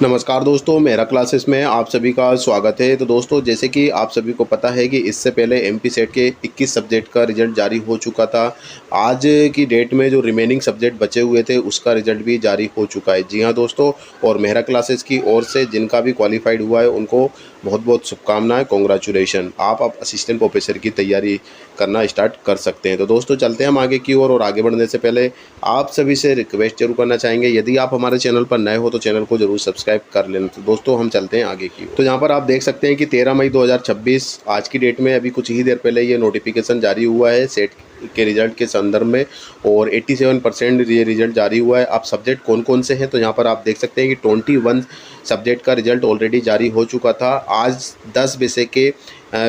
नमस्कार दोस्तों, मेरा क्लासेस में आप सभी का स्वागत है। तो दोस्तों, जैसे कि आप सभी को पता है कि इससे पहले एमपी सेट के 21 सब्जेक्ट का रिजल्ट जारी हो चुका था। आज की डेट में जो रिमेनिंग सब्जेक्ट बचे हुए थे उसका रिजल्ट भी जारी हो चुका है। जी हाँ दोस्तों, और मेरा क्लासेस की ओर से जिनका भी क्वालिफाइड हुआ है उनको बहुत बहुत शुभकामनाएं, कॉन्ग्रेचुलेशन। आप अब असिस्टेंट प्रोफेसर की तैयारी करना स्टार्ट कर सकते हैं। तो दोस्तों चलते हैं हम आगे की ओर, और आगे बढ़ने से पहले आप सभी से रिक्वेस्ट जरूर करना चाहेंगे, यदि आप हमारे चैनल पर नए हो तो चैनल को जरूर सब्सक्राइब कर लेना। तो दोस्तों हम चलते हैं आगे की ओर। तो यहाँ पर आप देख सकते हैं कि 13 मई 2026 आज की डेट में अभी कुछ ही देर पहले ये नोटिफिकेशन जारी हुआ है सेट के रिजल्ट के संदर्भ में, और 87% ये रिजल्ट जारी हुआ है। आप सब्जेक्ट कौन कौन से हैं तो यहाँ पर आप देख सकते हैं कि 21 सब्जेक्ट का रिजल्ट ऑलरेडी जारी हो चुका था। आज 10 विषय के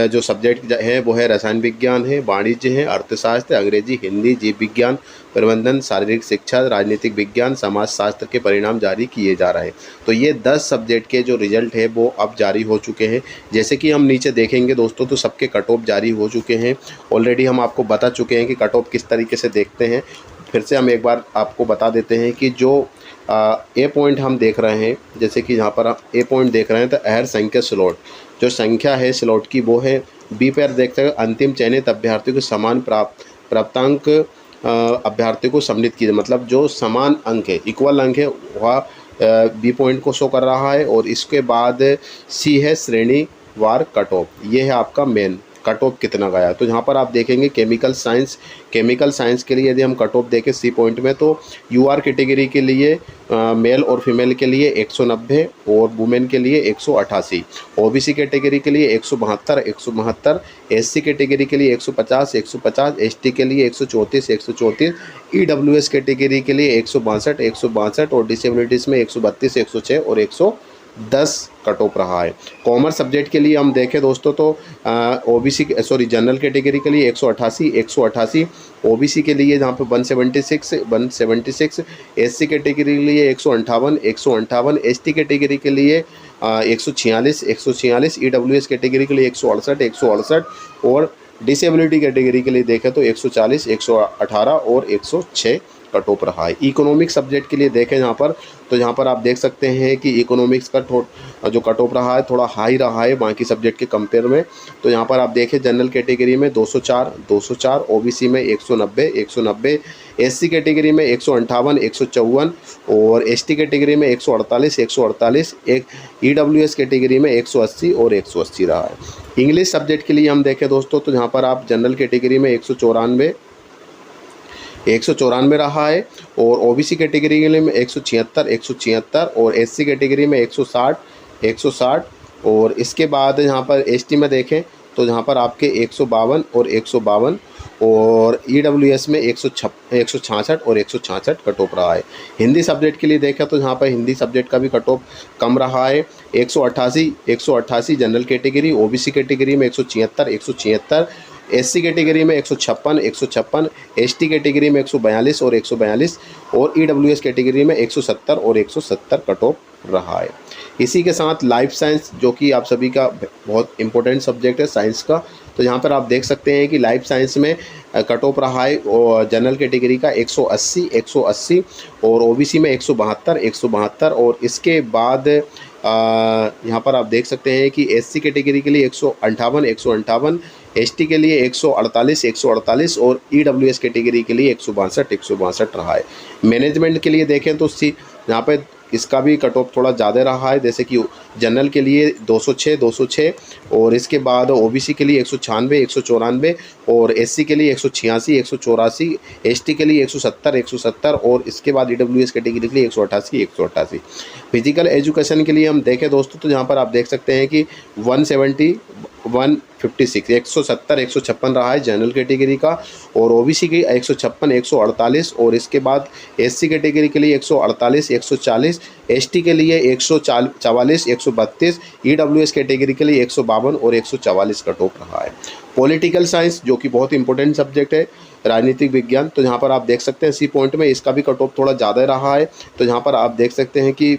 जो सब्जेक्ट हैं वो है रसायन विज्ञान है, वाणिज्य है, अर्थशास्त्र, अंग्रेजी, हिंदी, जीव विज्ञान, प्रबंधन, शारीरिक शिक्षा, राजनीतिक विज्ञान, समाजशास्त्र के परिणाम जारी किए जा रहे हैं। तो ये 10 सब्जेक्ट के जो रिजल्ट है वो अब जारी हो चुके हैं। जैसे कि हम नीचे देखेंगे दोस्तों तो सबके कट ऑफ जारी हो चुके हैं। ऑलरेडी हम आपको बता चुके हैं कि कट ऑफ किस तरीके से देखते हैं। फिर से हम एक बार आपको बता देते हैं कि जो ए पॉइंट हम देख रहे हैं, जैसे कि यहाँ पर आप ए पॉइंट देख रहे हैं तो अहर संख्या स्लॉट, जो संख्या है स्लॉट की वो है। बी पर देखते हैं अंतिम चयनित अभ्यर्थियों को समान प्राप्तांक अभ्यर्थियों को सम्मिलित कीजिए, मतलब जो समान अंक है, इक्वल अंक है, वह बी पॉइंट को शो कर रहा है। और इसके बाद सी है श्रेणीवार कट ऑफ, ये है आपका मेन कट ऑफ कितना गया। तो यहाँ पर आप देखेंगे केमिकल साइंस के लिए यदि हम कट ऑफ देखें सी पॉइंट में, तो यूआर कैटेगरी के लिए मेल और फीमेल के लिए 190 और वुमेन के लिए 188, ओबीसी कैटेगरी के लिए 172, एससी कैटेगरी के लिए 150, एसटी के लिए 134, ईडब्ल्यूएस कैटेगरी के लिए 162 और डिसेबिलिटीज़ में 132, 106 और 110 कट ऑफ रहा है। कॉमर्स सब्जेक्ट के लिए हम देखें दोस्तों तो ओबीसी जनरल कैटेगरी के लिए 188, ओबीसी के लिए जहाँ पे 176, एससी कैटेगरी के लिए 158, एसटी कैटेगरी के लिए 146, ईडब्ल्यूएस कैटेगरी के लिए 168 और डिसेबिलिटी कैटेगरी के लिए देखें तो 140, 118 और 106 कट ऑफ रहा है। इकोनॉमिक सब्जेक्ट के लिए देखें यहाँ पर, तो यहाँ पर आप देख सकते हैं कि इकोनॉमिक्स का जो कट ऑफ रहा है थोड़ा हाई रहा है बाकी सब्जेक्ट के कंपेयर में। तो यहाँ पर आप देखें जनरल कैटेगरी में 204, ओबीसी में 190, एससी कैटेगरी में 158, 154 और एसटी कैटेगरी में 148, एक ईडब्ल्यूएस कैटेगरी में 180 और 180 रहा है। इंग्लिश सब्जेक्ट के लिए हम देखें दोस्तों तो यहाँ पर आप जनरल कैटेगरी में 194 रहा है, और ओबीसी कैटेगरी के लिए में 176 और एससी कैटेगरी में 160 और इसके बाद यहाँ पर एसटी में देखें तो यहाँ पर आपके 152 और ईडब्ल्यूएस में 166 और 166 कट ऑफ रहा है। हिंदी सब्जेक्ट के लिए देखें तो यहाँ पर हिंदी सब्जेक्ट का भी कट ऑफ कम रहा है, 188 जनरल कैटेगरी, ओबीसी कैटेगरी में 176, एससी कैटेगरी में 156, एसटी कैटेगरी में 142 और ईडब्ल्यूएस कैटेगरी में 170 और 170 कट ऑफ रहा है। इसी के साथ लाइफ साइंस, जो कि आप सभी का बहुत इंपॉर्टेंट सब्जेक्ट है साइंस का, तो यहाँ पर आप देख सकते हैं कि लाइफ साइंस में कट ऑफ रहा है और जनरल कैटेगरी का 180 और ओबीसी में 172 और इसके बाद यहाँ पर आप देख सकते हैं कि एससी कैटेगरी के लिए 158, एसटी के लिए 148 और ईडब्ल्यूएस कैटेगरी के लिए 162 रहा है। मैनेजमेंट के लिए देखें तो यहाँ पे इसका भी कट ऑफ थोड़ा ज़्यादा रहा है, जैसे कि जनरल के लिए 206 और इसके बाद ओबीसी के लिए 196 और एससी के लिए 186, एसटी के लिए 170 और इसके बाद ईडब्ल्यूएस कैटेगरी के लिए 188। फिजिकल एजुकेशन के लिए हम देखें दोस्तों तो यहाँ पर आप देख सकते हैं कि 156 रहा है जनरल कैटेगरी का, और ओबीसी की 156, 148 और इसके बाद एससी कैटेगरी के लिए 148, 140, एसटी के लिए 144, 132, ईडब्ल्यूएस कैटेगरी के लिए 152 और 144 कट ऑफ रहा है। पॉलिटिकल साइंस, जो कि बहुत इंपॉर्टेंट सब्जेक्ट है, राजनीतिक विज्ञान, तो यहाँ पर आप देख सकते हैं सी पॉइंट में इसका भी कट ऑफ थोड़ा ज़्यादा रहा है। तो यहाँ पर आप देख सकते हैं कि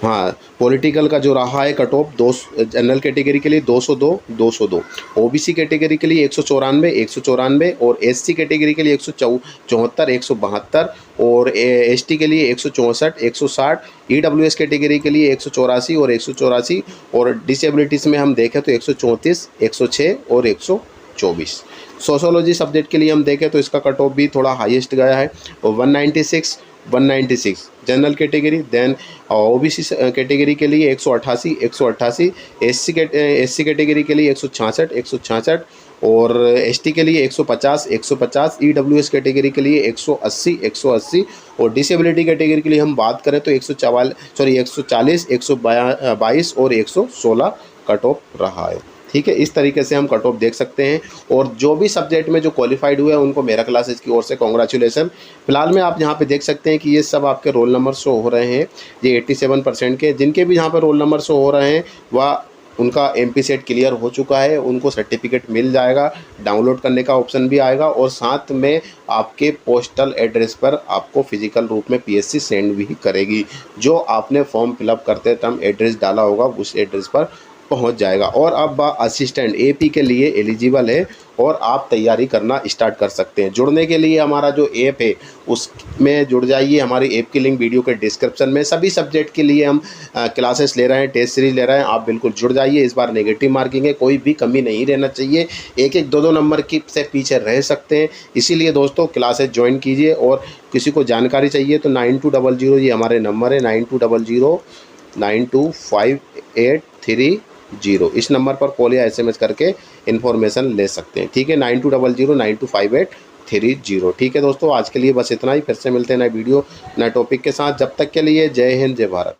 हाँ, पॉलिटिकल का जो रहा है कट ऑफ दो, जनरल कैटेगरी के लिए 202, 202, ओबीसी कैटेगरी के लिए 194, 194 और एससी कैटेगरी के लिए 174, 172 और एसटी के लिए 164, 160, ईडब्ल्यूएस कैटेगरी के लिए 184 और 184 और डिसेबिलिटीज़ में हम देखें तो 134, 106 और 124। सोशोलॉजी सब्जेक्ट के लिए हम देखें तो इसका कट ऑफ भी थोड़ा हाईएस्ट गया है, 196, 196 general category. Then OBC category के लिए 188, 188, एससी कैटेगरी के लिए 166, 166 और एसटी के लिए 150, 150, ईडब्ल्यूएस कैटेगरी के लिए 180, 180 और डिसेबिलिटी कैटेगरी के लिए हम बात करें तो 140, 122 और 116 कट ऑफ रहा है। ठीक है, इस तरीके से हम कट ऑफ देख सकते हैं। और जो भी सब्जेक्ट में जो क्वालिफाइड हुए हैं उनको मेरा क्लासेस की ओर से कॉन्ग्रेचुलेसन। फिलहाल में आप यहाँ पे देख सकते हैं कि ये सब आपके रोल नंबर शो हो रहे हैं, ये 87% के जिनके भी यहाँ पे रोल नंबर शो हो रहे हैं वह उनका एमपी सेट क्लियर हो चुका है, उनको सर्टिफिकेट मिल जाएगा, डाउनलोड करने का ऑप्शन भी आएगा और साथ में आपके पोस्टल एड्रेस पर आपको फिजिकल रूप में पीएससी सेंड भी करेगी। जो आपने फॉर्म फिलअप करते टाइम एड्रेस डाला होगा उस एड्रेस पर पहुंच जाएगा। और अब असिस्टेंट एपी के लिए एलिजिबल है और आप तैयारी करना स्टार्ट कर सकते हैं। जुड़ने के लिए हमारा जो ऐप है उसमें जुड़ जाइए, हमारी ऐप की लिंक वीडियो के डिस्क्रिप्शन में। सभी सब्जेक्ट के लिए हम क्लासेस ले रहे हैं, टेस्ट सीरीज ले रहे हैं, आप बिल्कुल जुड़ जाइए। इस बार नेगेटिव मार्किंग है, कोई भी कमी नहीं रहना चाहिए, एक एक दो दो नंबर की से पीछे रह सकते हैं। इसीलिए दोस्तों क्लासेस ज्वाइन कीजिए और किसी को जानकारी चाहिए तो 9200 ये हमारे नंबर है, 9200 925830 इस नंबर पर कॉल या एसएमएस करके इन्फॉर्मेशन ले सकते हैं। ठीक है, 9200 925830। ठीक है दोस्तों, आज के लिए बस इतना ही। फिर से मिलते हैं नए वीडियो नए टॉपिक के साथ। जब तक के लिए जय हिंद, जय भारत।